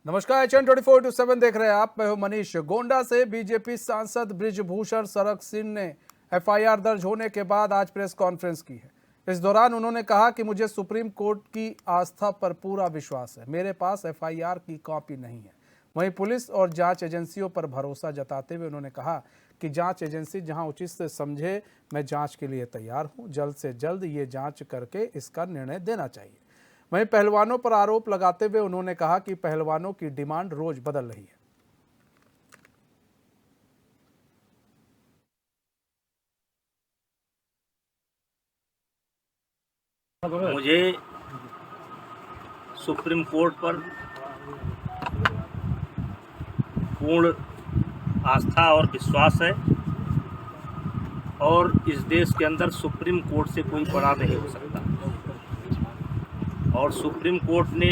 नमस्कार, HN 24/7 देख रहे हैं आप। मैं हूं मनीष। गोंडा से बीजेपी सांसद बृजभूषण शरण सिंह ने FIR दर्ज होने के बाद आज प्रेस कॉन्फ्रेंस की है। इस दौरान उन्होंने कहा कि मुझे सुप्रीम कोर्ट की आस्था पर पूरा विश्वास है, मेरे पास FIR की कॉपी नहीं है। वहीं पुलिस और जांच एजेंसियों पर भरोसा जताते हुए उन्होंने कहा कि जांच एजेंसी जहां उचित से समझे, मैं जांच के लिए तैयार हूं। जल्द से जल्द ये जांच करके इसका निर्णय देना चाहिए। वहीं पहलवानों पर आरोप लगाते हुए उन्होंने कहा कि पहलवानों की डिमांड रोज बदल रही है। मुझे सुप्रीम कोर्ट पर पूर्ण आस्था और विश्वास है और इस देश के अंदर सुप्रीम कोर्ट से कोई बड़ा नहीं हो सकता। और सुप्रीम कोर्ट ने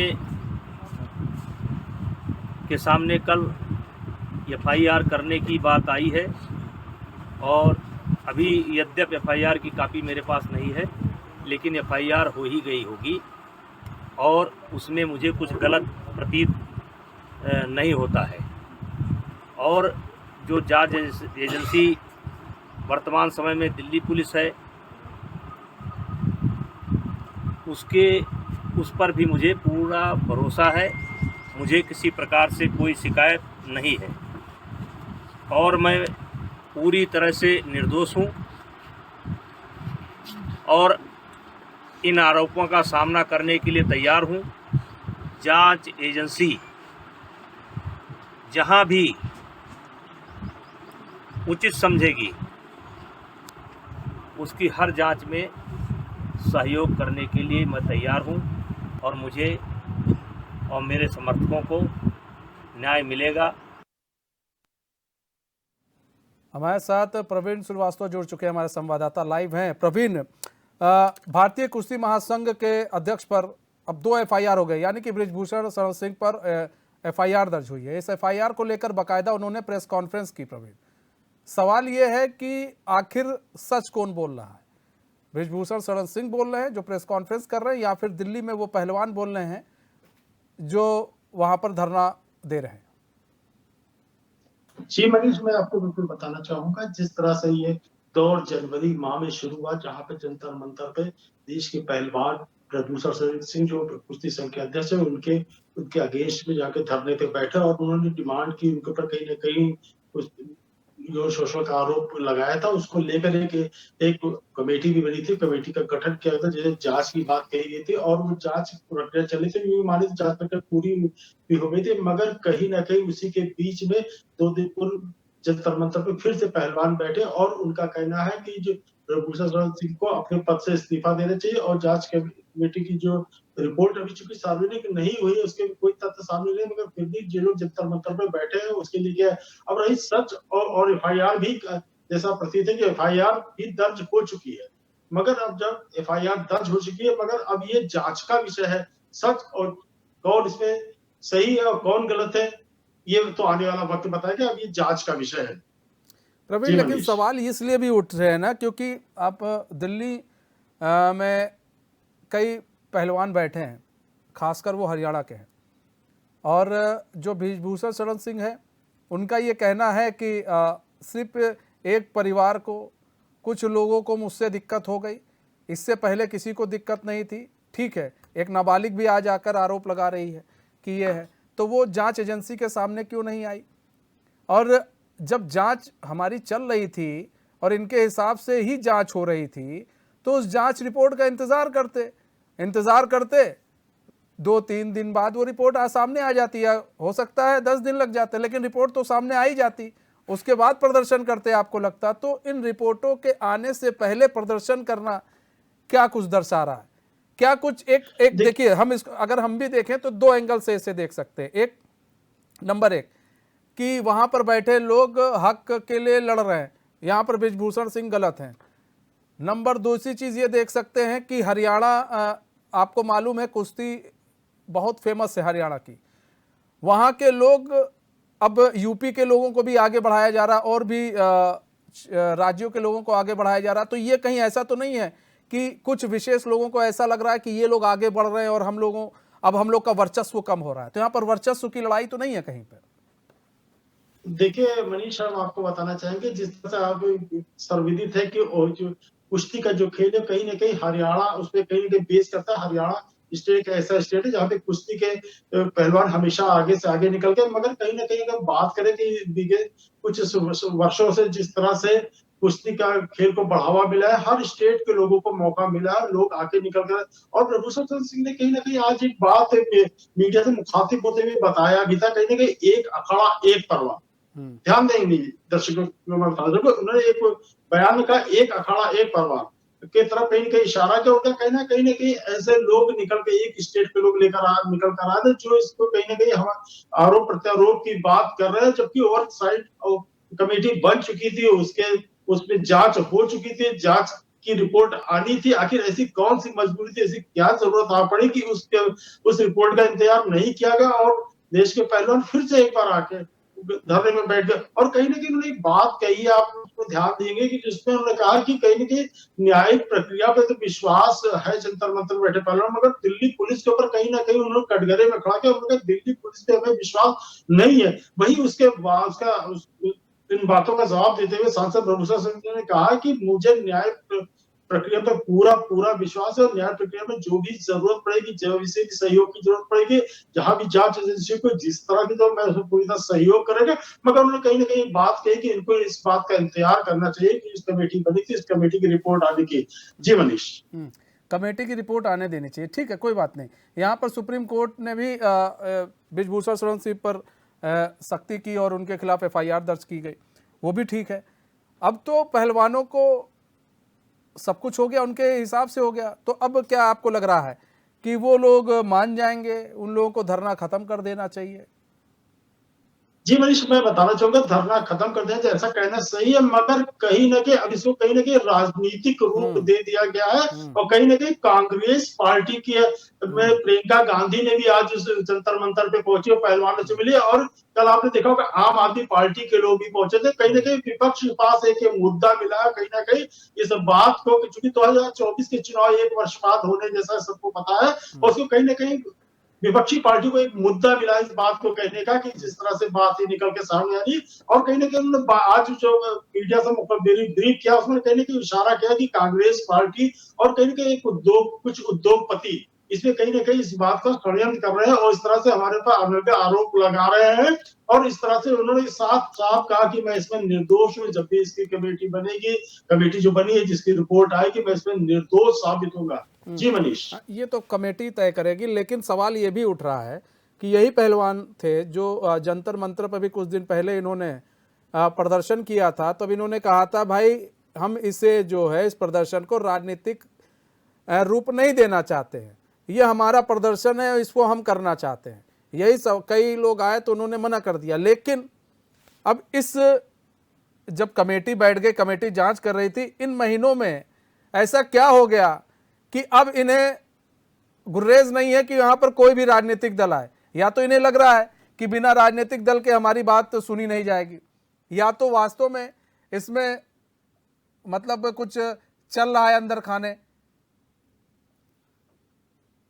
के सामने कल FIR करने की बात आई है और अभी यद्यप FIR की कापी मेरे पास नहीं है, लेकिन FIR हो ही गई होगी और उसमें मुझे कुछ गलत प्रतीत नहीं होता है। और जो जांच एजेंसी वर्तमान समय में दिल्ली पुलिस है, उस पर भी मुझे पूरा भरोसा है। मुझे किसी प्रकार से कोई शिकायत नहीं है और मैं पूरी तरह से निर्दोष हूँ और इन आरोपों का सामना करने के लिए तैयार हूँ। जांच एजेंसी जहां भी उचित समझेगी, उसकी हर जांच में सहयोग करने के लिए मैं तैयार हूं और मुझे और मेरे समर्थकों को न्याय मिलेगा। हमारे साथ प्रवीण श्रीवास्तव जुड़ चुके हैं, हमारे संवाददाता लाइव हैं। प्रवीण, भारतीय कुश्ती महासंघ के अध्यक्ष पर अब 2 FIR हो गए, यानी कि बृजभूषण शरण सिंह पर FIR दर्ज हुई है। इस FIR को लेकर बाकायदा उन्होंने प्रेस कॉन्फ्रेंस की। प्रवीण, सवाल ये है कि आखिर सच कौन बोल रहा है? बृजभूषण शरण सिंह बोल रहे हैं जो प्रेस कॉन्फ्रेंस कर रहे हैं, या फिर दिल्ली में वो पहलवान बोल रहे हैं जो वहां पर धरना दे रहे हैं? जी मनीष, मैं आपको बिल्कुल बताना चाहूंगा, जिस तरह से ये दौर जनवरी माह में शुरू हुआ, जहां पे जंतर मंतर पे देश के पहलवान बृजभूषण शरण सिंह जो कुश्ती संघ के अध्यक्ष है, उनके उनके अगेंस्ट में जाके धरने पे बैठे और उन्होंने डिमांड की, उनके ऊपर कहीं ना कहीं जो शोषण का आरोप लगाया था, उसको लेकर एक कमेटी भी बनी थी। कमेटी का गठन किया था, जैसे जांच की बात कही गई थी और वो जांच प्रक्रिया चली थी। मानी जांच प्रक्रिया पूरी भी हो गई थी, मगर कहीं ना कहीं उसी के बीच में 2 दिन पूर्व जंतर मंतर पे फिर से पहलवान बैठे और उनका कहना है कि जो बृजभूषण शरण सिंह को अपने पद से इस्तीफा देना चाहिए और जांच कमेटी की जो रिपोर्ट अभी चूंकि सार्वजनिक नहीं हुई है, उसके कोई तथ्य सामने नहीं, मगर फिर भी जो लोग जंतर मंतर पे बैठे हैं उसके लिए क्या है। अब रही सच और FIR भी जैसा प्रतीत है कि FIR भी दर्ज हो चुकी है, मगर अब जब FIR दर्ज हो चुकी है, मगर अब ये जांच का विषय है। सच और कौन इसमें सही है और कौन गलत है, ये तो आने वाला वक्त बताएगा। अब ये जांच का विषय है। प्रवीण, जी लेकिन मनीष, सवाल इसलिए भी उठ रहे हैं ना, क्योंकि आप दिल्ली में कई पहलवान बैठे हैं, खासकर वो हरियाणा के हैं, और जो बृजभूषण शरण सिंह है, उनका ये कहना है कि सिर्फ एक परिवार को, कुछ लोगों को मुझसे दिक्कत हो गई, इससे पहले किसी को दिक्कत नहीं थी। ठीक है, एक नाबालिग भी आज आकर आरोप लगा रही है कि ये है, तो वो जांच एजेंसी के सामने क्यों नहीं आई? और जब जांच हमारी चल रही थी और इनके हिसाब से ही जांच हो रही थी, तो उस जांच रिपोर्ट का इंतजार करते 2-3 दिन बाद वो रिपोर्ट सामने आ जाती है। हो सकता है 10 दिन लग जाते, लेकिन रिपोर्ट तो सामने आ ही जाती। उसके बाद प्रदर्शन करते आपको लगता? तो इन रिपोर्टों के आने से पहले प्रदर्शन करना क्या कुछ दर्शा रहा है? क्या कुछ एक देखिए, हम इसको अगर हम भी देखें तो 2 एंगल से इसे देख सकते हैं। नंबर 1 कि वहां पर बैठे लोग हक के लिए लड़ रहे हैं, यहां पर बृजभूषण सिंह गलत हैं। नंबर 2 दूसरी चीज ये देख सकते हैं कि हरियाणा, आपको मालूम है कुश्ती बहुत फेमस है हरियाणा की, वहां के लोग, अब यूपी के लोगों को भी आगे बढ़ाया जा रहा और भी राज्यों के लोगों को आगे बढ़ाया जा रहा। तो ये कहीं ऐसा तो नहीं है कि कुछ विशेष लोगों को ऐसा लग रहा है कि ये लोग आगे बढ़ रहे हैं और अब हम लोग का वर्चस्व कम हो रहा है। तो यहाँ पर वर्चस्व की लड़ाई तो नहीं है कहीं पर। देखिए मनीष, हम आपको बताना चाहेंगे, जिस तरह से आप सर्वविदित है कि वो जो कुश्ती का जो खेल है कहीं ना कहीं हरियाणा उसपे कहीं ना कहीं बेस करता है। हरियाणा स्टेट का ऐसा स्टेट है जहाँ पे कुश्ती के पहलवान हमेशा आगे से आगे निकल के, मगर कहीं ना कहीं अगर बात करें कि बीते कुछ वर्षों से जिस तरह से कुश्ती का खेल को बढ़ावा मिला है, हर स्टेट के लोगों को मौका मिला है, लोग आगे निकल कर। और प्रभुशरण सिंह ने कहीं ना कहीं आज एक बात मीडिया से मुखातिब होते हुए बताया भी था, कहीं ना कहीं एक अखाड़ा एक परवान। ध्यान देंगे दर्शकों को मैं बता दूं, उन्होंने एक बयान में कहा एक अखाड़ा एक परवान के तरफ कहीं कहीं इशारा किया। उनका कहना कहीं ना कहीं ऐसे लोग निकल के एक स्टेट के लोग निकल कर आए थे जो इसको कहीं ना कहीं हम आरोप प्रत्यारोप की बात कर रहे हैं, जबकि ओवर साइड कमेटी बन चुकी थी, उसमें जांच हो चुकी थी, जांच की रिपोर्ट आनी थी। आखिर ऐसी कौन सी मजबूरी थी, ऐसी क्या जरूरत आ पड़ी कि उस रिपोर्ट का इंतजार नहीं किया गया और देश के पहलवान फिर से एक बार आके धरने में बैठ गए। और कहीं ना कहीं उन्होंने एक बात कही, आप उसको ध्यान देंगे कि जिसमें उन्होंने कहा कि कहीं ना कहीं न्यायिक प्रक्रिया पे तो विश्वास है जंतर मंतर बैठे पहलवान, मगर दिल्ली पुलिस के ऊपर कहीं ना कहीं उन्होंने कटघरे में खड़ा किया। उन्होंने दिल्ली पुलिस पे हमें विश्वास नहीं है। वही उसके बाद उसका इन बातों का जवाब देते हुए सांसद प्रभुशरण सिंह ने कहा कि मुझे न्याय प्रक्रिया पर पूरा पूरा विश्वास है और न्याय प्रक्रिया में जो भी जरूरत पड़ेगी, जो भी सहयोग की जरूरत पड़ेगी, जहां भी जांच एजेंसी को जिस तरह की तो मैं उसमें पूरी तरह सहयोग करेंगे। मगर उन्होंने कहीं ना कहीं बात कही कि इनको इस बात का इंतजार करना चाहिए कि इस कमेटी बनी थी, इस कमेटी की रिपोर्ट आने की। जी मनीष, कमेटी की रिपोर्ट आने देनी चाहिए, ठीक है, कोई बात नहीं। यहाँ पर सुप्रीम कोर्ट ने भी बृजभूषण शरण सिंह पर सख्ती की और उनके खिलाफ FIR दर्ज की गई, वो भी ठीक है। अब तो पहलवानों को सब कुछ हो गया, उनके हिसाब से हो गया, तो अब क्या आपको लग रहा है कि वो लोग मान जाएंगे, उन लोगों को धरना खत्म कर देना चाहिए? जी मनीष, मैं बताना चाहूंगा धरना खत्म कर देना ऐसा कहना सही है, मगर कहीं ना कहीं अब इसको कहीं ना कहीं राजनीतिक रूप दे दिया गया है। और कहीं ना कहीं कांग्रेस पार्टी की में प्रियंका गांधी ने भी आज उस जंतर मंतर पे पहुंची और पहलवानों से मिली। और कल आपने देखा होगा आम आदमी पार्टी के लोग भी पहुंचे थे। कहीं ना कहीं विपक्ष के पास एक मुद्दा मिला, कहीं ना कहीं इस बात को, चूंकि 2024 के चुनाव एक वर्ष बाद होने जैसा सबको पता है, और उसको कहीं ना कहीं विपक्षी पार्टी को एक मुद्दा मिला इस बात को कहने का कि जिस तरह से बात ही निकल के सामने आ रही। और कहीं ना कहीं उन्होंने आज जो मीडिया से ब्रीफ किया उसमें कहीं ना कहीं इशारा किया कि कांग्रेस पार्टी और कहीं ना कहीं कुछ उद्योगपति इसमें कहीं ना कहीं इस बात का षड्यंत्र कर रहे हैं और इस तरह से हमारे पर आरोप लगा रहे हैं। और इस तरह से उन्होंने साफ साफ कहा कि मैं इसमें निर्दोष हूं, जब भी इसकी कमेटी बनेगी, कमेटी जो बनी है जिसकी रिपोर्ट आएगी, मैं इसमें निर्दोष साबित होगा। जी मनीष, ये तो कमेटी तय करेगी, लेकिन सवाल ये भी उठ रहा है कि यही पहलवान थे जो जंतर मंतर पर भी कुछ दिन पहले इन्होंने प्रदर्शन किया था। तब इन्होंने कहा था भाई हम इसे जो है इस प्रदर्शन को राजनीतिक रूप नहीं देना चाहते हैं, ये हमारा प्रदर्शन है, इसको हम करना चाहते हैं। यही सब कई लोग आए तो उन्होंने मना कर दिया। लेकिन अब जब कमेटी बैठ गई, कमेटी जांच कर रही थी, इन महीनों में ऐसा क्या हो गया कि अब इन्हें गुर्रेज नहीं है कि यहाँ पर कोई भी राजनीतिक दल आए। या तो इन्हें लग रहा है कि बिना राजनीतिक दल के हमारी बात तो सुनी नहीं जाएगी, या तो वास्तव में इसमें मतलब कुछ चल रहा है अंदर खाने।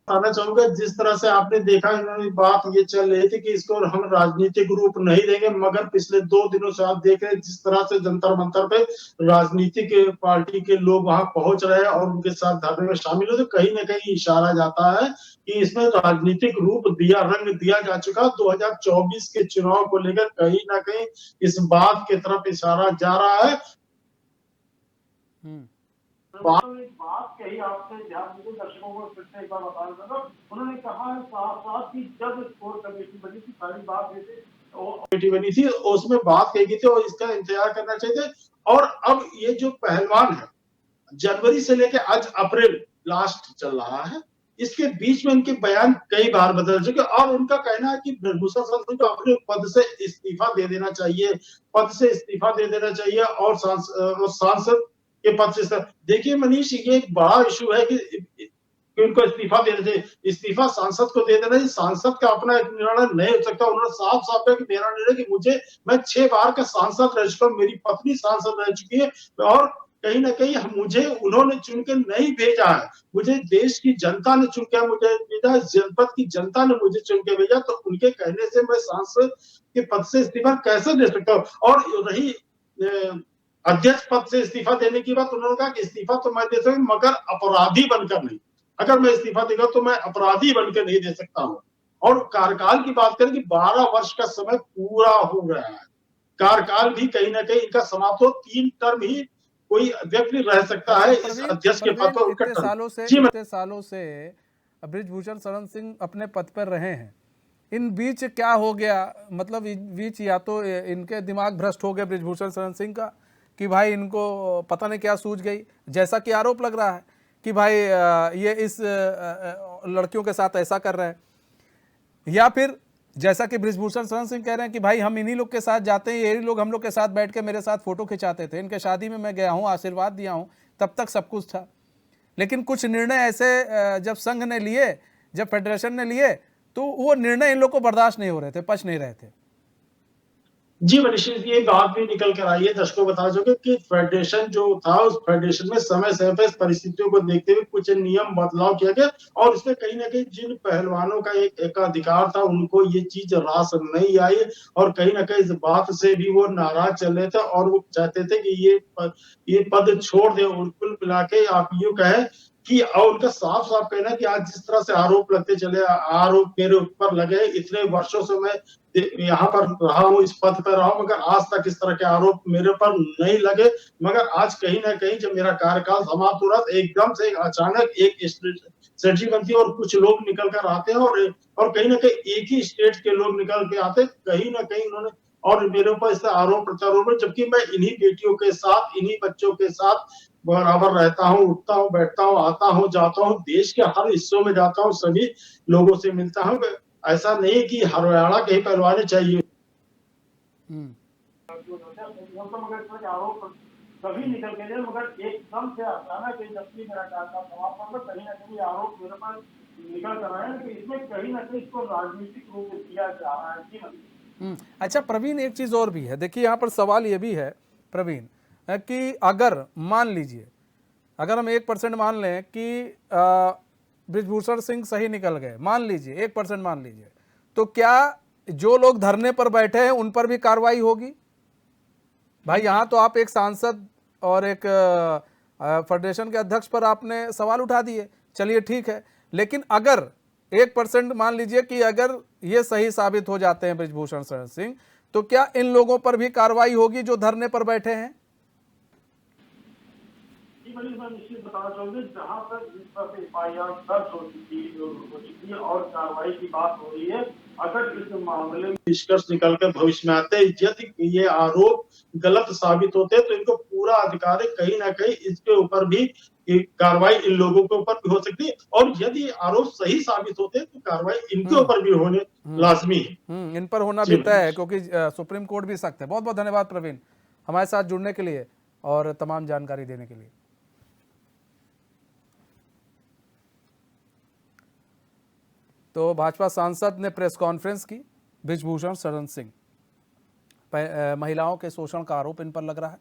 बताना चाहूंगा जिस तरह से आपने देखा इन्होंने बात ये चल रही थी कि इसको हम राजनीतिक रूप नहीं देंगे, मगर पिछले 2 दिनों से आप देख रहे हैं जिस तरह से जंतर मंतर पे राजनीतिक पार्टी के लोग वहां पहुंच रहे हैं और उनके साथ धरने में शामिल हो, तो कहीं ना कहीं इशारा जाता है कि इसमें राजनीतिक रूप रंग दिया जा चुका। 2024 के चुनाव को लेकर कहीं ना कहीं इस बात की तरफ इशारा जा रहा है। बात कही आपसे, ध्यान दीजिए दर्शकों को फिर से एक बार बता दूंगा। उन्होंने कहा साफ साफ कि जब कोर कमेटी बनी थी, सारी बात कमेटी बनी थी, उसमें बात कही गई थी और इसका इंतजार करना चाहिए। और अब ये जो पहलवान है, जनवरी से लेकर आज अप्रैल लास्ट चल रहा है, इसके बीच में इनके बयान कई बार बदल चुके और उनका कहना है कि बृजभूषण शरण सिंह को अपने पद से इस्तीफा दे देना चाहिए, पद से इस्तीफा दे देना चाहिए और सांसद के पद से। देखिए मनीष, ये एक बड़ा इशू है कि उनको इस्तीफा देना चाहिए। इस्तीफा सांसद को दे देना, सांसद का अपना एक निर्णय नहीं हो सकता। उन्होंने साफ साफ कहा कि मेरा निर्णय कि मैं 6 बार का सांसद रह चुका हूं, मेरी पत्नी सांसद रह चुकी है और कहीं ना कहीं मुझे उन्होंने चुन के नहीं भेजा है, मुझे देश की जनता ने चुन के मुझे भेजा, जनपद की जनता ने मुझे चुन के भेजा, तो उनके कहने से मैं सांसद के पद से इस्तीफा कैसे दे सकता हूँ। और रही अध्यक्ष पद से इस्तीफा देने की बात, उन्होंने कहा कि इस्तीफा तो मैं दे सकता हूँ मगर अपराधी बनकर नहीं, अगर मैं इस्तीफा देगा तो मैं अपराधी बनकर नहीं दे सकता हूँ। और कार्यकाल की बात करें कि 12 वर्ष का समय पूरा हो गया है, कार्यकाल भी कहीं ना कहीं इनका समाप्त हो, 3 टर्म ही कोई व्यक्ति रह सकता है इस प्रवीण अध्यक्ष के पद प्रवीण पर, उनका टर्म। जी इतने सालों से बृजभूषण शरण सिंह अपने पद पर रहे हैं, इन बीच क्या हो गया? मतलब इन बीच या तो इनके दिमाग भ्रष्ट हो गए बृजभूषण शरण सिंह का कि भाई इनको पता नहीं क्या सूझ गई, जैसा कि आरोप लग रहा है कि भाई ये इस लड़कियों के साथ ऐसा कर रहे हैं, या फिर जैसा कि बृजभूषण शरण सिंह कह रहे हैं कि भाई हम इन्हीं लोग के साथ जाते हैं, यही लोग हम लोग के साथ बैठ के मेरे साथ फोटो खिंचाते थे, इनके शादी में मैं गया हूं, आशीर्वाद दिया हूं, तब तक सब कुछ था। लेकिन कुछ निर्णय ऐसे जब संघ ने लिए, जब फेडरेशन ने लिए, तो वो निर्णय इन लोग को बर्दाश्त नहीं हो रहे थे, पच नहीं रहे थे। जी मनीष, ये बात भी निकल कर आई है, दर्शकों बता चुके कि फेडरेशन जो था, उस फेडरेशन में समय समय पर परिस्थितियों को देखते हुए कुछ नियम बदलाव किया गया, और इसमें कहीं ना कहीं जिन पहलवानों का एक अधिकार था उनको ये चीज रास नहीं आई, और कहीं ना कहीं इस बात से भी वो नाराज चल रहे थे, और वो चाहते थे कि ये पद छोड़ दे। और कुल मिला के आप यूं कहें कि, और उनका साफ साफ कहना है कि आज जिस तरह से आरोप लगते चले, आरोप मेरे ऊपर लगे, इतने वर्षों से मैं यहाँ पर रहा हूँ, इस पद पर रहा हूँ, मगर आज तक इस तरह के आरोप मेरे पर नहीं लगे। मगर आज कहीं ना कहीं जब मेरा कार्यकाल समाप्त हो रहा था, एकदम से अचानक एक स्ट्रेटजी बनती है और कुछ लोग निकल कर आते हैं, और कहीं ना कहीं एक ही स्टेट के लोग निकल के आते, कहीं ना कहीं उन्होंने और मेरे ऊपर इससे आरोप प्रत्यारोप, जबकि मैं इन्हीं बेटियों के साथ, इन्हीं बच्चों के साथ बराबर रहता हूँ, उठता हूँ, बैठता हूँ, आता हूँ, जाता हूँ, देश के हर हिस्सों में जाता हूँ, सभी लोगों से मिलता हूँ। ऐसा नहीं कि हरियाणा के ही पहलवान चाहिए। आरोप सभी निकल के लिए, मगर एकदम से अचानक जबकि मेरा कार्यकाल समाप्त हो, कहीं ना कहीं आरोप मेरे पर निकल कर आए हैं कि इसमें कहीं ना कहीं इसको राजनीतिक रूप में दिया जा रहा है। अच्छा प्रवीण, एक चीज और भी है, देखिए यहाँ पर सवाल ये भी है प्रवीण कि अगर मान लीजिए, अगर हम 1% मान लें कि बृजभूषण सिंह सही निकल गए, मान लीजिए 1% मान लीजिए, तो क्या जो लोग धरने पर बैठे हैं उन पर भी कार्रवाई होगी? भाई यहाँ तो आप एक सांसद और एक फेडरेशन के अध्यक्ष पर आपने सवाल उठा दिए, चलिए ठीक है, लेकिन अगर 1% मान लीजिए कि अगर ये सही साबित हो जाते हैं बृजभूषण शरण सिंह, तो क्या इन लोगों पर भी कार्रवाई होगी जो धरने पर बैठे हैं? निश्चित बताना चाहूंगी, जहां तक जिस तरह से FIR दर्ज हो चुकी है और कार्रवाई की बात हो रही है, अगर इस मामले में निष्कर्ष निकल कर भविष्य में आते हैं, यदि ये आरोप गलत साबित होते हैं, तो इनको पूरा अधिकार है, कहीं ना कहीं इसके ऊपर भी कार्रवाई इन लोगों के ऊपर भी हो सकती है, और यदि आरोप सही साबित होते हैं तो कार्रवाई इनके ऊपर भी होने लाजमी है। इन पर होना भी तय है, क्योंकि सुप्रीम कोर्ट भी सख्त है। बहुत बहुत धन्यवाद प्रवीण, हमारे साथ जुड़ने के लिए और तमाम जानकारी देने के लिए। तो भाजपा सांसद ने प्रेस कॉन्फ्रेंस की, बृजभूषण शरण सिंह, महिलाओं के शोषण का आरोप इन पर लग रहा है,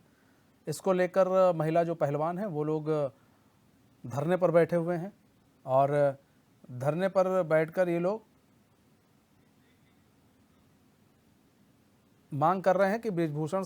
इसको लेकर महिला जो पहलवान हैं वो लोग धरने पर बैठे हुए हैं, और धरने पर बैठकर ये लोग मांग कर रहे हैं कि बृजभूषण